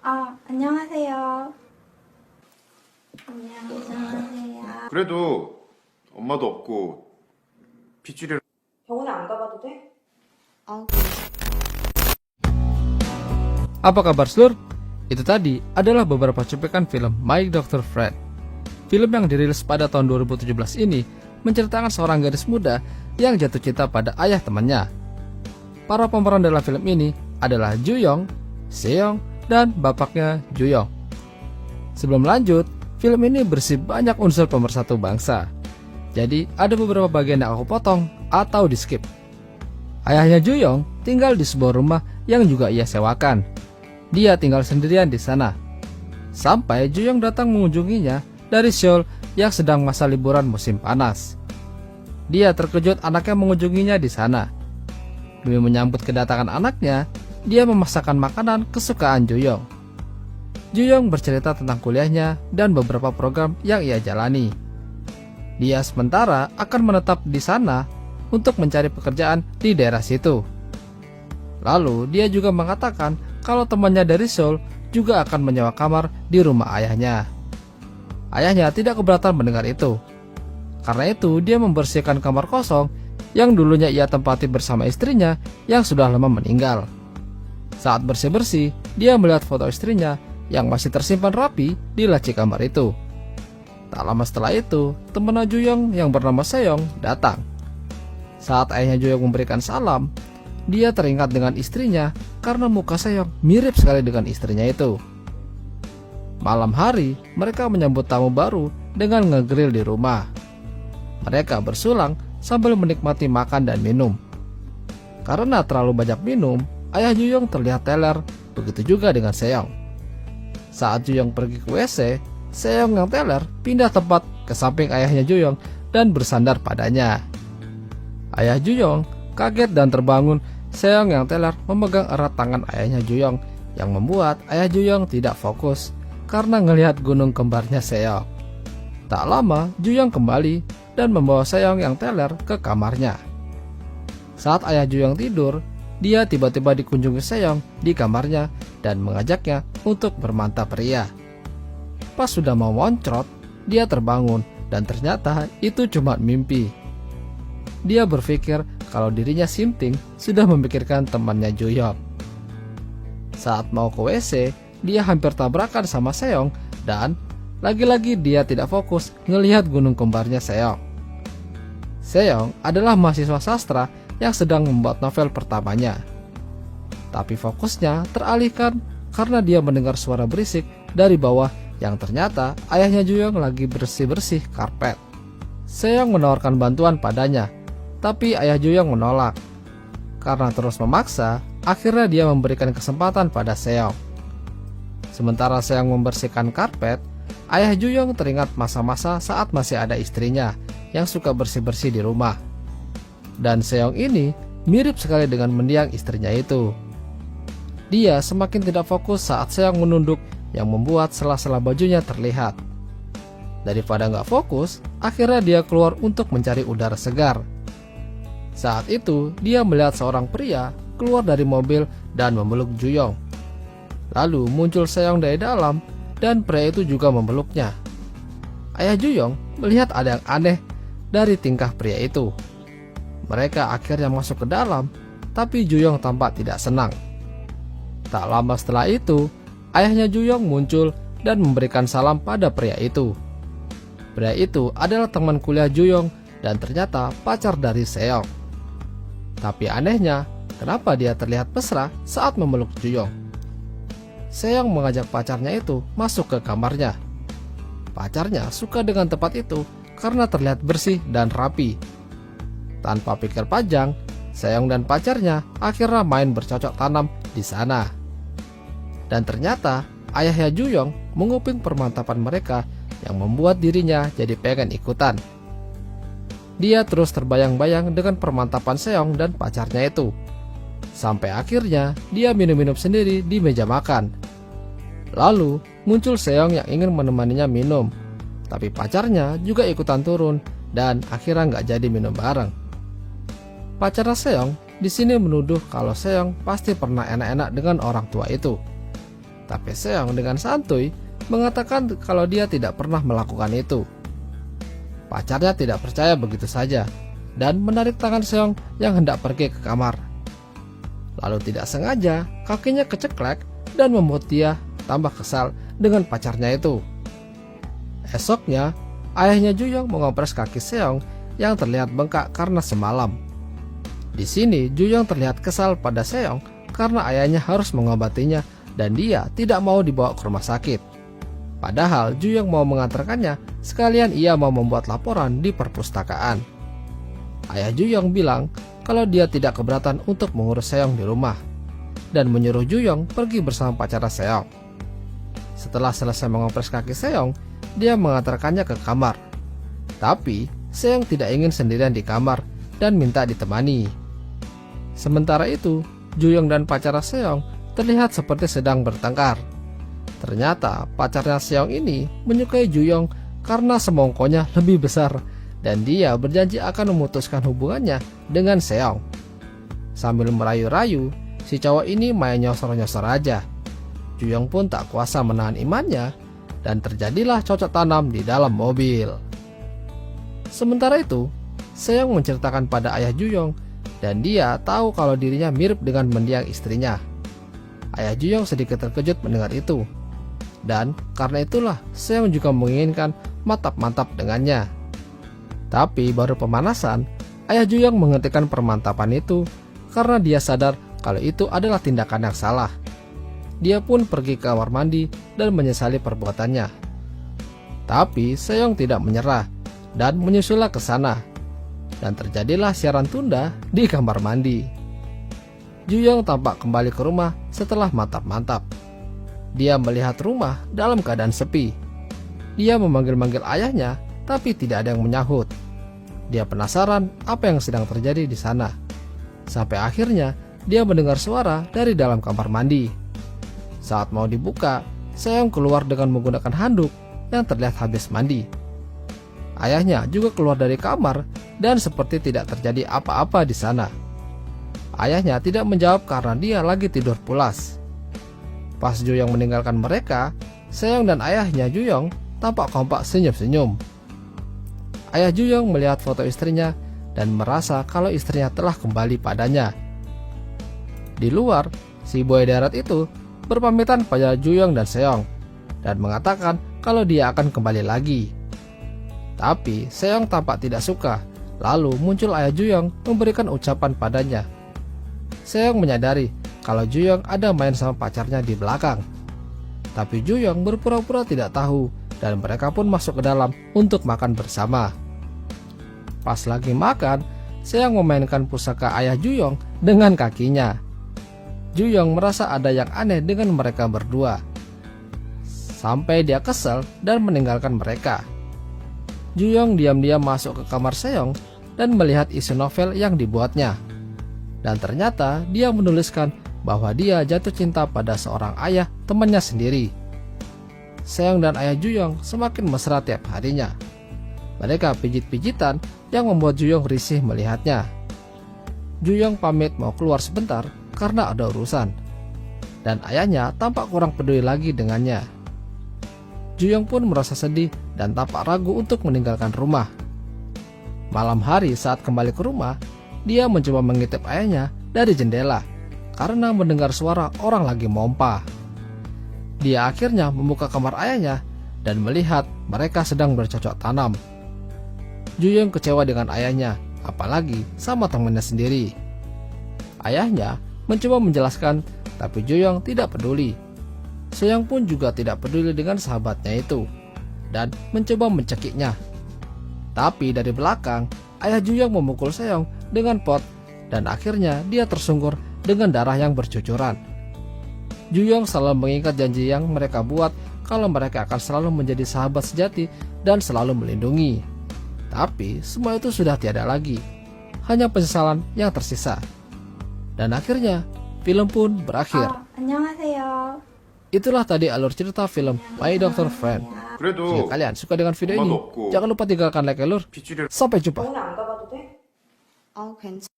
안녕하세요. 안녕하세요. 그래도 엄마도 없고 핏줄이 병원에 안 가봐도 돼? Apa kabar seluruh? Itu tadi adalah beberapa cuplikan film My Dr. Fred. Film yang dirilis pada tahun 2017 ini menceritakan seorang gadis muda yang jatuh cinta pada ayah temannya. Para pemeran dalam film ini adalah Joo Young, Seong, dan bapaknya Joo Young. Sebelum lanjut, film ini berisi banyak unsur pemersatu bangsa. Jadi ada beberapa bagian yang aku potong atau di skip. Ayahnya Joo Young tinggal di sebuah rumah yang juga ia sewakan. Dia tinggal sendirian di sana. Sampai Joo Young datang mengunjunginya dari Seoul yang sedang masa liburan musim panas. Dia terkejut anaknya mengunjunginya di sana. Demi menyambut kedatangan anaknya, dia memasakkan makanan kesukaan Joo Young. Joo Young bercerita tentang kuliahnya dan beberapa program yang ia jalani. Dia sementara akan menetap di sana untuk mencari pekerjaan di daerah situ. Lalu dia juga mengatakan kalau temannya dari Seoul juga akan menyewa kamar di rumah ayahnya. Ayahnya tidak keberatan mendengar itu. Karena itu dia membersihkan kamar kosong yang dulunya ia tempati bersama istrinya yang sudah lama meninggal. Saat bersih-bersih, dia melihat foto istrinya yang masih tersimpan rapi di laci kamar itu. Tak lama setelah itu, teman Joo Young yang bernama Seong datang. Saat ayahnya Joo Young memberikan salam, dia teringat dengan istrinya karena muka Seong mirip sekali dengan istrinya itu. Malam hari, mereka menyambut tamu baru dengan ngegrill di rumah. Mereka bersulang sambil menikmati makan dan minum. Karena terlalu banyak minum, ayah Joo Young terlihat teler, begitu juga dengan Seong. Saat Joo Young pergi ke WC, Seong yang teler pindah tempat ke samping ayahnya Joo Young dan bersandar padanya. Ayah Joo Young kaget dan terbangun. Seong yang teler memegang erat tangan ayahnya Joo Young yang membuat ayah Joo Young tidak fokus karena melihat gunung kembarnya Seong. Tak lama, Joo Young kembali dan membawa Seong yang teler ke kamarnya. Saat ayah Joo Young tidur, dia tiba-tiba dikunjungi Seong di kamarnya dan mengajaknya untuk bermantap pria. Pas sudah mau moncrot, dia terbangun dan ternyata itu cuma mimpi. Dia berpikir kalau dirinya Simting sudah memikirkan temannya Joo Young. Saat mau ke WC, dia hampir tabrakan sama Seong dan lagi-lagi dia tidak fokus ngelihat gunung kembarnya Seong. Seong adalah mahasiswa sastra yang sedang membuat novel pertamanya. Tapi fokusnya teralihkan karena dia mendengar suara berisik dari bawah yang ternyata ayahnya Joo Young lagi bersih-bersih karpet. Seong menawarkan bantuan padanya, tapi ayah Joo Young menolak. Karena terus memaksa, akhirnya dia memberikan kesempatan pada Seong. Sementara Seong membersihkan karpet, ayah Joo Young teringat masa-masa saat masih ada istrinya yang suka bersih-bersih di rumah. Dan Seong ini mirip sekali dengan mendiang istrinya itu. Dia semakin tidak fokus saat Seong menunduk yang membuat sela-sela bajunya terlihat. Daripada nggak fokus, akhirnya dia keluar untuk mencari udara segar. Saat itu, dia melihat seorang pria keluar dari mobil dan memeluk Joo Young. Lalu muncul Seong dari dalam dan pria itu juga memeluknya. Ayah Joo Young melihat ada yang aneh dari tingkah pria itu. Mereka akhirnya masuk ke dalam, tapi Joo Young tampak tidak senang. Tak lama setelah itu, ayahnya Joo Young muncul dan memberikan salam pada pria itu. Pria itu adalah teman kuliah Joo Young dan ternyata pacar dari Seong. Tapi anehnya, kenapa dia terlihat mesra saat memeluk Joo Young? Seong mengajak pacarnya itu masuk ke kamarnya. Pacarnya suka dengan tempat itu karena terlihat bersih dan rapi. Tanpa pikir panjang, Seong dan pacarnya akhirnya main bercocok tanam di sana. Dan ternyata ayahnya Joo Young menguping permantapan mereka yang membuat dirinya jadi pengen ikutan. Dia terus terbayang-bayang dengan permantapan Seong dan pacarnya itu. Sampai akhirnya dia minum-minum sendiri di meja makan. Lalu muncul Seong yang ingin menemaninya minum. Tapi pacarnya juga ikutan turun dan akhirnya nggak jadi minum bareng. Pacarnya Seong di sini menuduh kalau Seong pasti pernah enak-enak dengan orang tua itu. Tapi Seong dengan santuy mengatakan kalau dia tidak pernah melakukan itu. Pacarnya tidak percaya begitu saja dan menarik tangan Seong yang hendak pergi ke kamar. Lalu tidak sengaja kakinya keceklek dan membuat dia tambah kesal dengan pacarnya itu. Esoknya, ayahnya Ju-young mengompres kaki Seong yang terlihat bengkak karena semalam. Di sini Ju-young terlihat kesal pada Seong karena ayahnya harus mengobatinya dan dia tidak mau dibawa ke rumah sakit. Padahal Ju-young mau mengantarkannya, sekalian ia mau membuat laporan di perpustakaan. Ayah Ju-young bilang kalau dia tidak keberatan untuk mengurus Seong di rumah dan menyuruh Ju-young pergi bersama pacarnya Seong. Setelah selesai mengompres kaki Seong, dia mengantarkannya ke kamar. Tapi Seong tidak ingin sendirian di kamar dan minta ditemani. Sementara itu, Ju-young dan pacarnya Seong terlihat seperti sedang bertengkar. Ternyata pacarnya Seong ini menyukai Ju-young karena semongkonya lebih besar dan dia berjanji akan memutuskan hubungannya dengan Seong. Sambil merayu-rayu, si cowok ini main nyosor-nyosor aja. Ju-young pun tak kuasa menahan imannya dan terjadilah cocok tanam di dalam mobil. Sementara itu, Seong menceritakan pada ayah Ju-young dan dia tahu kalau dirinya mirip dengan mendiang istrinya. Ayah Ju-young sedikit terkejut mendengar itu. Dan karena itulah Seong juga menginginkan mantap-mantap dengannya. Tapi baru pemanasan, ayah Ju-young menghentikan permantapan itu karena dia sadar kalau itu adalah tindakan yang salah. Dia pun pergi ke kamar mandi dan menyesali perbuatannya. Tapi Seong tidak menyerah dan menyusulnya ke sana. Dan terjadilah siaran tunda di kamar mandi. Ju-young tampak kembali ke rumah setelah mantap-mantap. Dia melihat rumah dalam keadaan sepi. Dia memanggil-manggil ayahnya, tapi tidak ada yang menyahut. Dia penasaran apa yang sedang terjadi di sana. Sampai akhirnya dia mendengar suara dari dalam kamar mandi. Saat mau dibuka, Seong keluar dengan menggunakan handuk yang terlihat habis mandi. Ayahnya juga keluar dari kamar dan seperti tidak terjadi apa-apa di sana. Ayahnya tidak menjawab karena dia lagi tidur pulas. Pas Ju-young meninggalkan mereka, Seong dan ayahnya Ju-young tampak kompak senyum-senyum. Ayah Ju-young melihat foto istrinya dan merasa kalau istrinya telah kembali padanya. Di luar, si boy darat itu berpamitan pada Ju-young dan Seong dan mengatakan kalau dia akan kembali lagi. Tapi Seong tampak tidak suka. Lalu muncul ayah Ju-young memberikan ucapan padanya. Seong menyadari kalau Ju-young ada main sama pacarnya di belakang. Tapi Ju-young berpura-pura tidak tahu dan mereka pun masuk ke dalam untuk makan bersama. Pas lagi makan, Seong memainkan pusaka ayah Ju-young dengan kakinya. Ju-young merasa ada yang aneh dengan mereka berdua. Sampai dia kesal dan meninggalkan mereka. Ju-young diam-diam masuk ke kamar Seong dan melihat isi novel yang dibuatnya. Dan ternyata dia menuliskan bahwa dia jatuh cinta pada seorang ayah temannya sendiri. Seong dan ayah Ju-young semakin mesra tiap harinya. Mereka pijit-pijitan yang membuat Ju-young risih melihatnya. Ju-young pamit mau keluar sebentar karena ada urusan. Dan ayahnya tampak kurang peduli lagi dengannya. Ju-young pun merasa sedih dan tampak ragu untuk meninggalkan rumah. Malam hari saat kembali ke rumah, dia mencoba mengintip ayahnya dari jendela karena mendengar suara orang lagi mompa. Dia akhirnya membuka kamar ayahnya dan melihat mereka sedang bercocok tanam. Ju-young kecewa dengan ayahnya, apalagi sama temannya sendiri. Ayahnya mencoba menjelaskan, tapi Ju-young tidak peduli. Seong pun juga tidak peduli dengan sahabatnya itu dan mencoba mencekiknya. Tapi dari belakang, ayah Ju-young memukul Seong dengan pot dan akhirnya dia tersungkur dengan darah yang bercucuran. Ju-young selalu mengingat janji yang mereka buat kalau mereka akan selalu menjadi sahabat sejati dan selalu melindungi. Tapi semua itu sudah tiada lagi, hanya penyesalan yang tersisa. Dan akhirnya film pun berakhir. 안녕하세요. Itulah tadi alur cerita film My Doctor Friend. Jika 그래도 kalian suka dengan video ini, 엄마도 없고 jangan lupa tinggalkan like alur. 핏줄이 Sampai jumpa. 병원 안 가봐도 돼? 괜찮아.